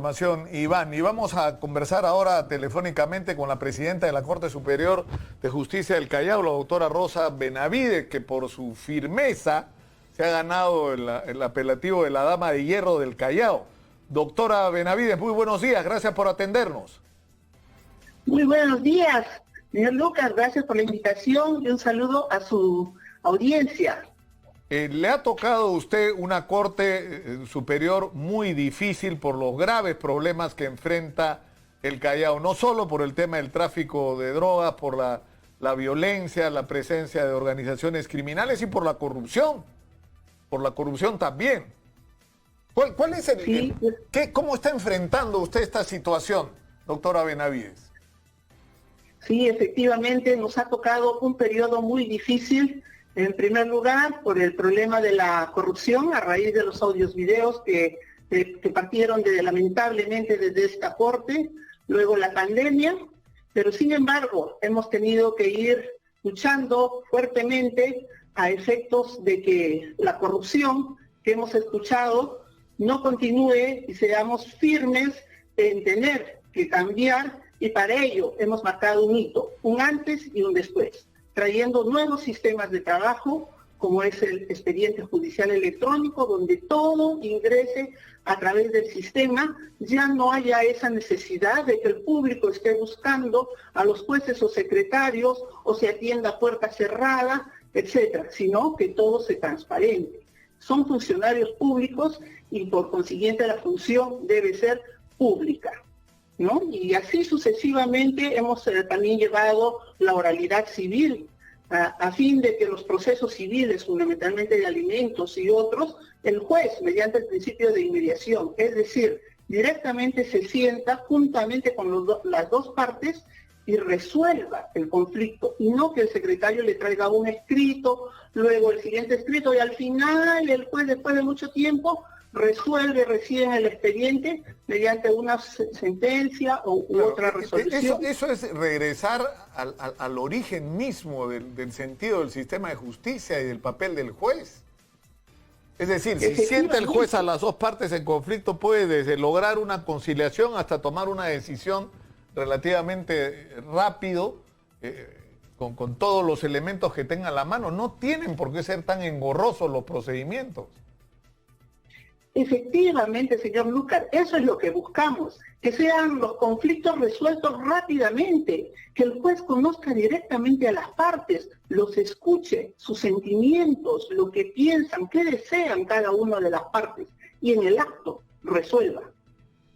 información, Iván. Y vamos a conversar ahora telefónicamente con la presidenta de la Corte Superior de Justicia del Callao, la doctora Rosa Benavides, que por su firmeza se ha ganado el apelativo de la Dama de Hierro del Callao. Doctora Benavides, muy buenos días, gracias por atendernos. Muy buenos días, señor Lucas, gracias por la invitación y un saludo a su audiencia. Le ha tocado a usted una Corte Superior muy difícil por los graves problemas que enfrenta el Callao, no solo por el tema del tráfico de drogas, por la violencia, la presencia de organizaciones criminales y por la corrupción también. ¿Cuál es cómo está enfrentando usted esta situación, doctora Benavides? Sí, efectivamente nos ha tocado un periodo muy difícil. En primer lugar, por el problema de la corrupción a raíz de los audios videos que partieron lamentablemente desde esta corte, luego la pandemia, pero sin embargo hemos tenido que ir luchando fuertemente a efectos de que la corrupción que hemos escuchado no continúe y seamos firmes en tener que cambiar, y para ello hemos marcado un hito, un antes y un después, trayendo nuevos sistemas de trabajo, como es el expediente judicial electrónico, donde todo ingrese a través del sistema, ya no haya esa necesidad de que el público esté buscando a los jueces o secretarios, o se atienda a puerta cerrada, etcétera, sino que todo se transparente. Son funcionarios públicos y por consiguiente la función debe ser pública, ¿no? Y así sucesivamente hemos también llevado la oralidad civil a fin de que los procesos civiles, fundamentalmente de alimentos y otros, el juez, mediante el principio de inmediación, es decir, directamente se sienta juntamente con las dos partes y resuelva el conflicto, y no que el secretario le traiga un escrito, luego el siguiente escrito, y al final el juez, después de mucho tiempo, resuelve recién el expediente mediante una sentencia u otra resolución. Eso es regresar al origen mismo del sentido del sistema de justicia y del papel del juez. Es decir, si siente el juez a las dos partes en conflicto, puede desde lograr una conciliación hasta tomar una decisión relativamente rápido, con todos los elementos que tenga a la mano. No tienen por qué ser tan engorrosos los procedimientos. Efectivamente, señor Lucas, eso es lo que buscamos, que sean los conflictos resueltos rápidamente, que el juez conozca directamente a las partes, los escuche, sus sentimientos, lo que piensan, qué desean cada una de las partes, y en el acto resuelva,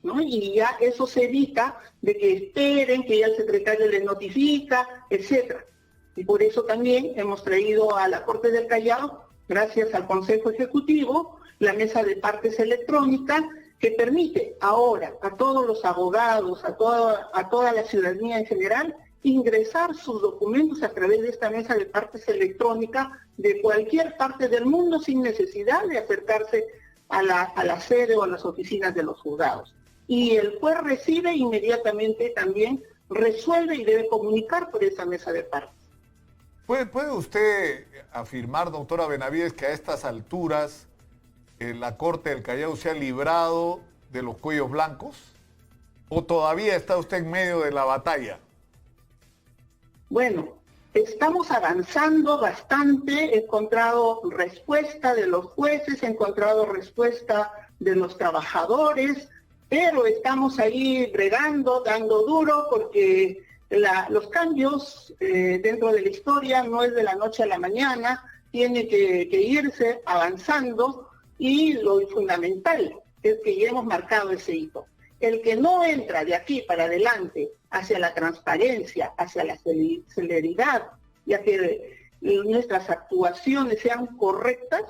¿no? Y ya eso se evita de que esperen, que ya el secretario les notifica, etcétera. Y por eso también hemos traído a la Corte del Callao, gracias al Consejo Ejecutivo, la mesa de partes electrónica, que permite ahora a todos los abogados, a toda la ciudadanía en general, ingresar sus documentos a través de esta mesa de partes electrónica de cualquier parte del mundo sin necesidad de acercarse a la sede o a las oficinas de los juzgados. Y el juez recibe inmediatamente también, resuelve y debe comunicar por esa mesa de partes. ¿Puede usted afirmar, doctora Benavides, que a estas alturas la Corte del Callao se ha librado de los cuellos blancos? ¿O todavía está usted en medio de la batalla? Bueno, estamos avanzando bastante. He encontrado respuesta de los jueces, he encontrado respuesta de los trabajadores, pero estamos ahí bregando, dando duro, porque los cambios dentro de la historia no es de la noche a la mañana, tiene que irse avanzando. Y lo fundamental es que ya hemos marcado ese hito. El que no entra de aquí para adelante hacia la transparencia, hacia la celeridad, ya que nuestras actuaciones sean correctas,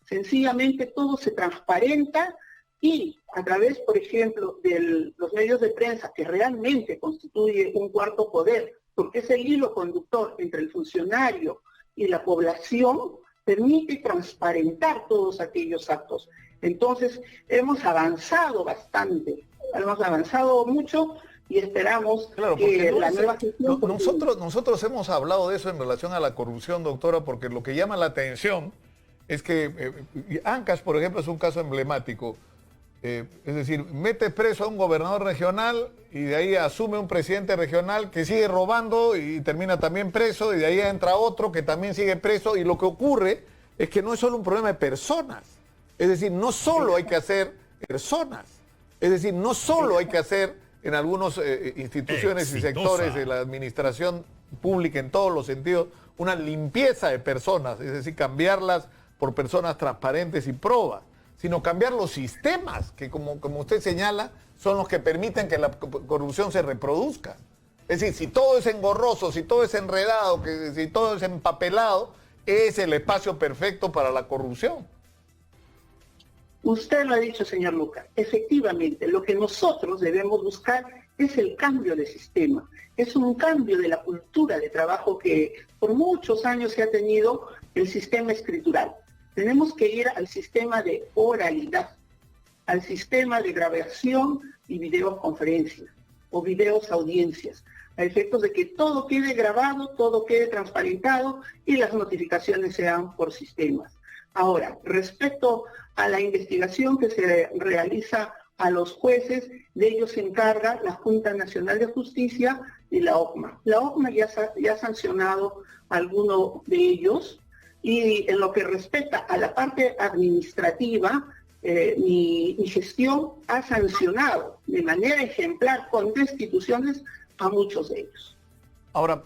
sencillamente todo se transparenta y a través, por ejemplo, de los medios de prensa, que realmente constituye un cuarto poder, porque es el hilo conductor entre el funcionario y la población, permite transparentar todos aquellos actos. Entonces, hemos avanzado bastante, hemos avanzado mucho y esperamos que la nueva gestión... Nosotros hemos hablado de eso en relación a la corrupción, doctora, porque lo que llama la atención es que Ancash, por ejemplo, es un caso emblemático. Es decir, mete preso a un gobernador regional y de ahí asume un presidente regional que sigue robando y termina también preso, y de ahí entra otro que también sigue preso, y lo que ocurre es que no es solo un problema de personas. Es decir, no solo hay que hacer personas. Es decir, no solo hay que hacer en algunas instituciones y sectores de la administración pública en todos los sentidos una limpieza de personas, es decir, cambiarlas por personas transparentes y probas, sino cambiar los sistemas que, como usted señala, son los que permiten que la corrupción se reproduzca. Es decir, si todo es engorroso, si todo es enredado, si todo es empapelado, es el espacio perfecto para la corrupción. Usted lo ha dicho, señor Luca. Efectivamente, lo que nosotros debemos buscar es el cambio de sistema. Es un cambio de la cultura de trabajo que por muchos años se ha tenido el sistema escritural. Tenemos que ir al sistema de oralidad, al sistema de grabación y videoconferencia o videos audiencias, a efectos de que todo quede grabado, todo quede transparentado y las notificaciones sean por sistemas. Ahora, respecto a la investigación que se realiza a los jueces, de ellos se encarga la Junta Nacional de Justicia y la OCMA. La OCMA ya ha sancionado a alguno de ellos, y en lo que respecta a la parte administrativa, mi gestión ha sancionado de manera ejemplar con destituciones a muchos de ellos. Ahora,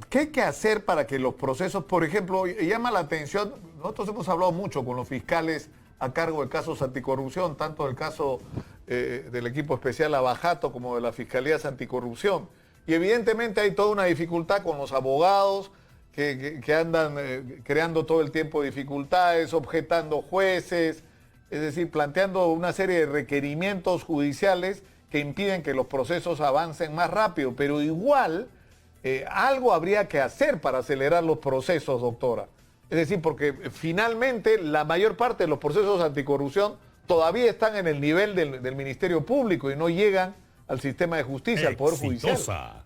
¿qué hay que hacer para que los procesos, por ejemplo, llama la atención? Nosotros hemos hablado mucho con los fiscales a cargo de casos anticorrupción, tanto del caso del equipo especial Abajato como de las fiscalías anticorrupción. Y evidentemente hay toda una dificultad con los abogados que andan creando todo el tiempo dificultades, objetando jueces, es decir, planteando una serie de requerimientos judiciales que impiden que los procesos avancen más rápido, pero igual algo habría que hacer para acelerar los procesos, doctora. Es decir, porque finalmente la mayor parte de los procesos anticorrupción todavía están en el nivel del Ministerio Público y no llegan al sistema de justicia, al Poder Judicial.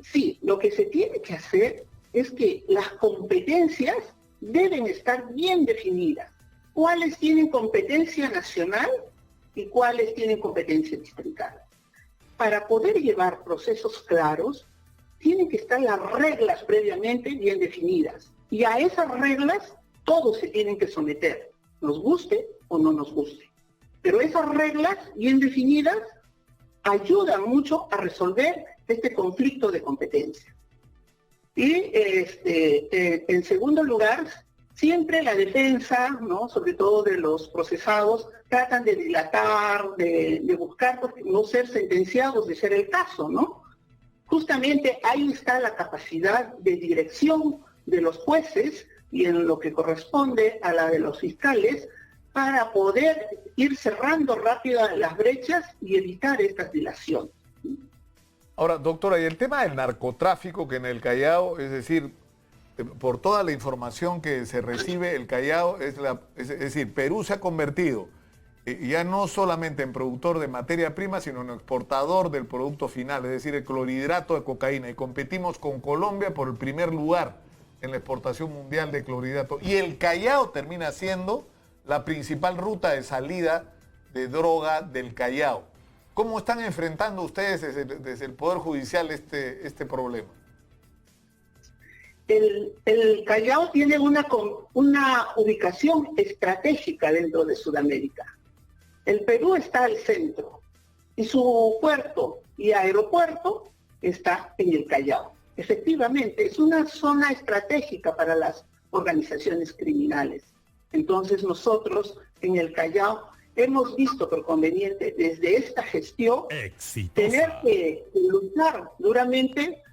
Sí, lo que se tiene que hacer es que las competencias deben estar bien definidas. ¿Cuáles tienen competencia nacional y cuáles tienen competencia distrital? Para poder llevar procesos claros, tienen que estar las reglas previamente bien definidas. Y a esas reglas todos se tienen que someter, nos guste o no nos guste. Pero esas reglas bien definidas ayudan mucho a resolver este conflicto de competencia. Y en segundo lugar, siempre la defensa, ¿no?, sobre todo de los procesados, tratan de dilatar, de buscar no ser sentenciados, de ser el caso, ¿no? Justamente ahí está la capacidad de dirección de los jueces y en lo que corresponde a la de los fiscales para poder ir cerrando rápido las brechas y evitar estas dilaciones. Ahora, doctora, y el tema del narcotráfico que en el Callao, es decir, por toda la información que se recibe, el Callao es decir, Perú se ha convertido ya no solamente en productor de materia prima, sino en exportador del producto final, es decir, el clorhidrato de cocaína, y competimos con Colombia por el primer lugar en la exportación mundial de clorhidrato. Y el Callao termina siendo la principal ruta de salida de droga del Callao. ¿Cómo están enfrentando ustedes desde el Poder Judicial este problema? El Callao tiene una ubicación estratégica dentro de Sudamérica. El Perú está al centro y su puerto y aeropuerto está en el Callao. Efectivamente, es una zona estratégica para las organizaciones criminales. Entonces nosotros en el Callao hemos visto por conveniente desde esta gestión tener que luchar duramente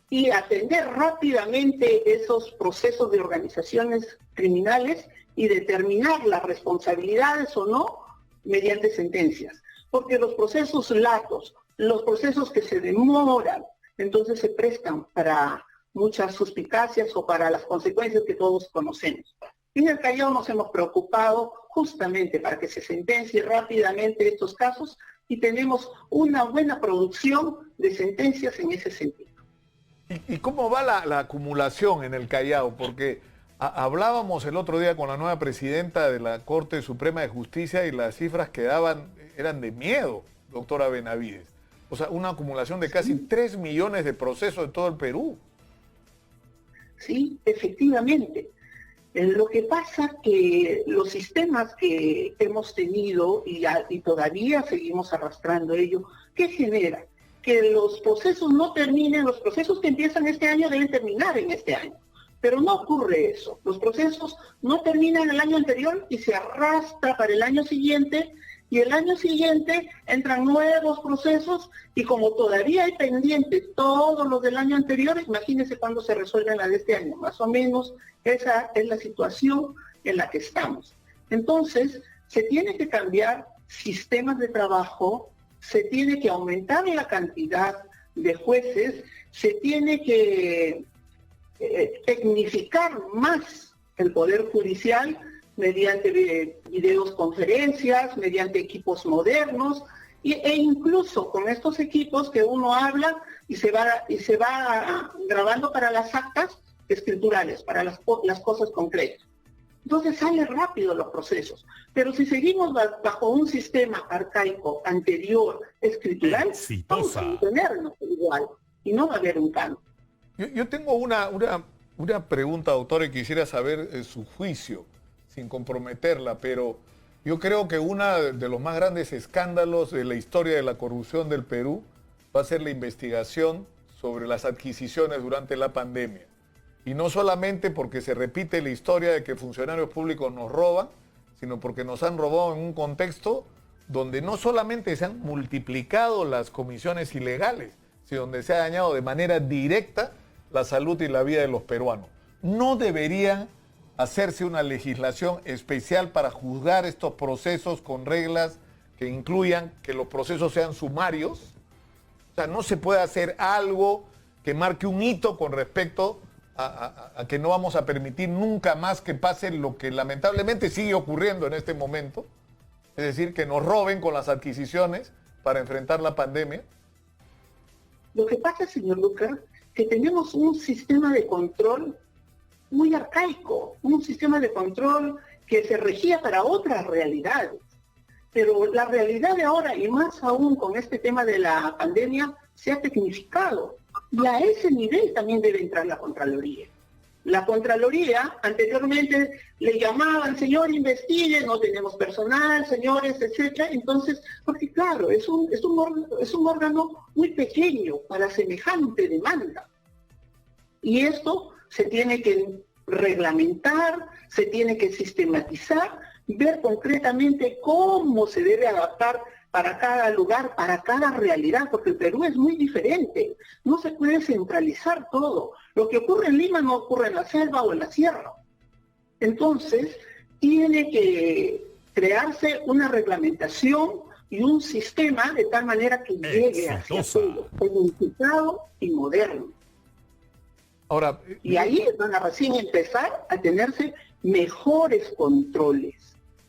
y atender rápidamente esos procesos de organizaciones criminales y determinar las responsabilidades o no mediante sentencias. Porque los procesos latos, los procesos que se demoran, entonces se prestan para muchas suspicacias o para las consecuencias que todos conocemos. En el Callao nos hemos preocupado justamente para que se sentencie rápidamente estos casos y tenemos una buena producción de sentencias en ese sentido. ¿Y cómo va la acumulación en el Callao? Porque Hablábamos el otro día con la nueva presidenta de la Corte Suprema de Justicia y las cifras que daban eran de miedo, doctora Benavides. O sea, una acumulación de casi 3 millones de procesos en todo el Perú. Sí, efectivamente. Lo que pasa que los sistemas que hemos tenido y todavía seguimos arrastrando ello, ¿qué genera? Que los procesos no terminen, los procesos que empiezan este año deben terminar en este año. Pero no ocurre eso. Los procesos no terminan el año anterior y se arrastra para el año siguiente, y el año siguiente entran nuevos procesos, y como todavía hay pendientes todos los del año anterior, imagínense cuándo se resuelven la de este año. Más o menos esa es la situación en la que estamos. Entonces, se tiene que cambiar sistemas de trabajo, se tiene que aumentar la cantidad de jueces, se tiene que tecnificar más el Poder Judicial mediante videoconferencias, mediante equipos modernos, e incluso con estos equipos que uno habla y se va grabando para las actas escriturales, para las cosas concretas. Entonces salen rápido los procesos. Pero si seguimos bajo un sistema arcaico anterior, escritural, vamos a mantenernos igual y no va a haber un cambio. Yo tengo una pregunta, doctora, y quisiera saber su juicio, sin comprometerla, pero yo creo que uno de los más grandes escándalos de la historia de la corrupción del Perú va a ser la investigación sobre las adquisiciones durante la pandemia. Y no solamente porque se repite la historia de que funcionarios públicos nos roban, sino porque nos han robado en un contexto donde no solamente se han multiplicado las comisiones ilegales, sino donde se ha dañado de manera directa la salud y la vida de los peruanos. ¿No debería hacerse una legislación especial para juzgar estos procesos con reglas que incluyan que los procesos sean sumarios? O sea, ¿no se puede hacer algo que marque un hito con respecto a que no vamos a permitir nunca más que pase lo que lamentablemente sigue ocurriendo en este momento? Es decir, que nos roben con las adquisiciones para enfrentar la pandemia. Lo que pasa, señor Lucas, que tenemos un sistema de control muy arcaico, un sistema de control que se regía para otras realidades. Pero la realidad de ahora, y más aún con este tema de la pandemia, se ha tecnificado. Y a ese nivel también debe entrar la Contraloría. La Contraloría, anteriormente le llamaban, señor, investigue, no tenemos personal, señores, etcétera. Entonces, porque claro, es un órgano muy pequeño para semejante demanda. Y esto se tiene que reglamentar, se tiene que sistematizar, ver concretamente cómo se debe adaptar para cada lugar, para cada realidad, porque el Perú es muy diferente. No se puede centralizar todo. Lo que ocurre en Lima no ocurre en la selva o en la sierra. Entonces, tiene que crearse una reglamentación y un sistema de tal manera que llegue hacia todo, unificado y moderno. Ahora, y ahí van a recién empezar a tenerse mejores controles.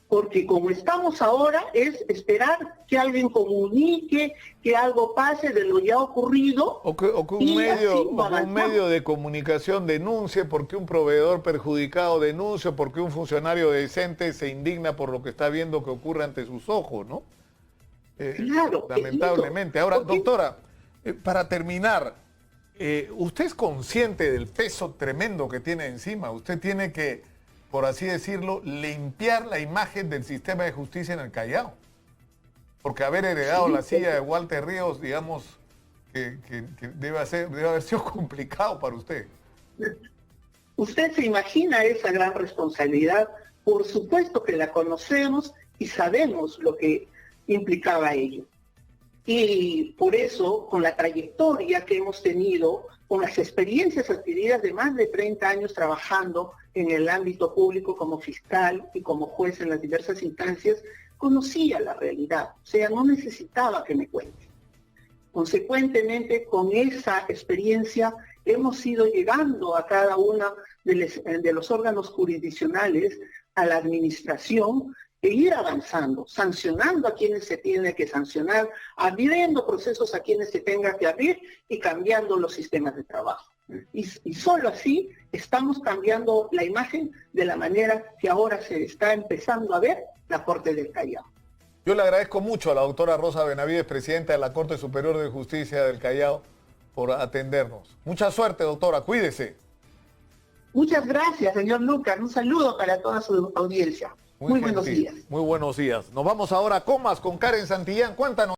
Porque como estamos ahora es esperar que alguien comunique, que algo pase de lo ya ocurrido. O que un medio de comunicación denuncie porque un proveedor perjudicado denuncia, porque un funcionario decente se indigna por lo que está viendo que ocurre ante sus ojos, ¿no? Claro. Lamentablemente. Ahora, doctora, para terminar, usted es consciente del peso tremendo que tiene encima. Usted tiene que, por así decirlo, limpiar la imagen del sistema de justicia en el Callao. Porque haber heredado la silla de Walter Ríos, digamos, que debe haber sido complicado para usted. Usted se imagina esa gran responsabilidad. Por supuesto que la conocemos y sabemos lo que implicaba ello. Y por eso, con la trayectoria que hemos tenido, con las experiencias adquiridas de más de 30 años trabajando en el ámbito público como fiscal y como juez en las diversas instancias, conocía la realidad, o sea, no necesitaba que me cuente. Consecuentemente, con esa experiencia hemos ido llegando a cada uno de los órganos jurisdiccionales, a la administración, e ir avanzando, sancionando a quienes se tiene que sancionar, abriendo procesos a quienes se tenga que abrir y cambiando los sistemas de trabajo. Y solo así estamos cambiando la imagen de la manera que ahora se está empezando a ver la Corte del Callao. Yo le agradezco mucho a la doctora Rosa Benavides, presidenta de la Corte Superior de Justicia del Callao, por atendernos. Mucha suerte, doctora, cuídese. Muchas gracias, señor Lucas. Un saludo para toda su audiencia. Muy buenos días. Muy buenos días. Nos vamos ahora a Comas con Karen Santillán. Cuéntanos.